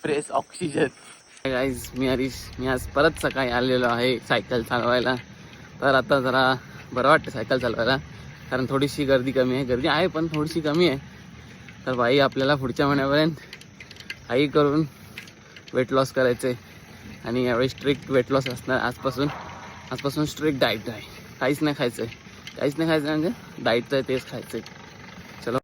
Fresh oxygen. Guys मी हरीश, मी आज परत सकाळी आलेलो आहे सायकल चालवायला. तर आता जरा बरं वाटतं सायकल चालवायला, कारण थोडीशी गर्दी कमी आहे. गर्दी आहे पण थोडीशी कमी आहे. तर बाई आपल्याला पुढच्या महिन्यापर्यंत काही करून वेट लॉस करायचं आहे. आणि यावेळी स्ट्रिक्ट वेट लॉस असणार. आजपासून स्ट्रिक्ट डाईट आहे. काहीच नाही खायचं म्हणजे डाईटचं आहे तेच खायचं आहे. चलो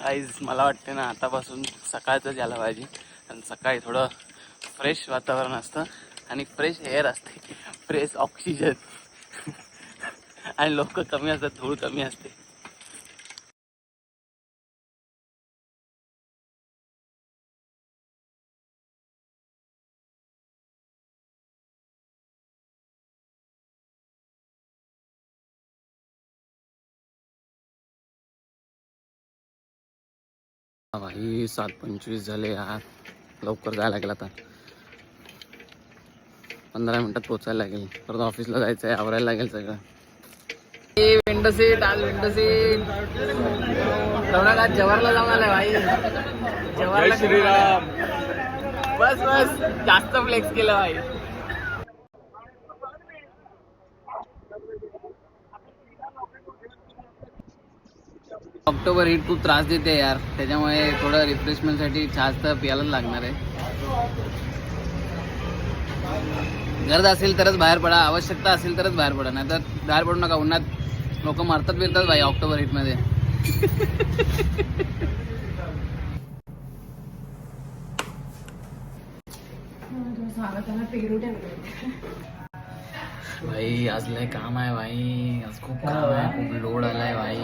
गाईज, मला वाटते ना आतापासून सकाळचं यायला पाहिजे. कारण सकाळी थोडं फ्रेश वातावरण असतं आणि फ्रेश एअर असते, फ्रेश ऑक्सिजन आणि लोक कमी असतात, धूळ कमी असते. भाई 7:25 झाले यार, लवकर जायला लागेल. आता 15 मिनिटात पोचायला लागेल. परत ऑफिसला जायचं आहे, आवरायला लागेल सगळं. विंडो सीट, आज विंडो सीट. रौनक आज जवाहरला जाऊन आलाय भाई. जवाहरला श्रीराम. बस जास्त फ्लेक्स केलं भाई. ऑक्टोबर हीट खूप त्रास देते यार, त्याच्यामुळे थोडं रिफ्रेशमेंटसाठी चहा तर प्यायलाच लागणार आहे. गरज असेल तरच बाहेर पडा, आवश्यकता असेल तरच बाहेर पडा, नाही तर बाहेर पडू नका. उन्हात लोक मरतात बिरतात भाई ऑक्टोबर हीटमध्ये. भाई आज लय काम आहे भाई, आज खूप काम आहे, खूप लोड आलाय भाई.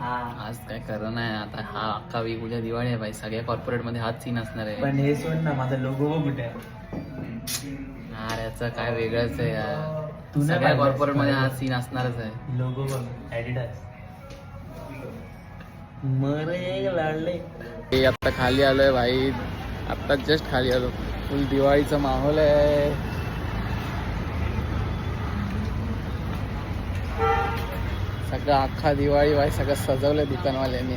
आज काय खरं नाही. आता हा अख्खा वीक उद्या दिवाळी आहे भाई. सगळ्या कॉर्पोरेट मध्ये हाच सीन असणार आहे. पण हे सोड ना, माझा लोगो कुठे आहे यार, याचं काय वेगळंच आहे यार. सगळ्या कॉर्पोरेट मध्ये हा सीन असणारच आहे. लोगो बघ, ॲडिडास. मरे लाडले. हे आता खाली आलोय भाई, आता जस्ट खाली आलो. फुल दिवाळीचा माहोल आहे. सगळं अख्खा दिवाळी भाई, सगळं सजवलंय दुकानवाल्यांनी.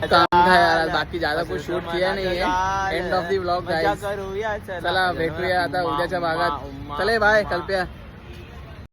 काम था यार, बाकी ज्यादा कुछ शूट किया नहीं है. End of the vlog guys. चला भेटूया आता उद्याच्या भागात. चले बाय, कल्प्या.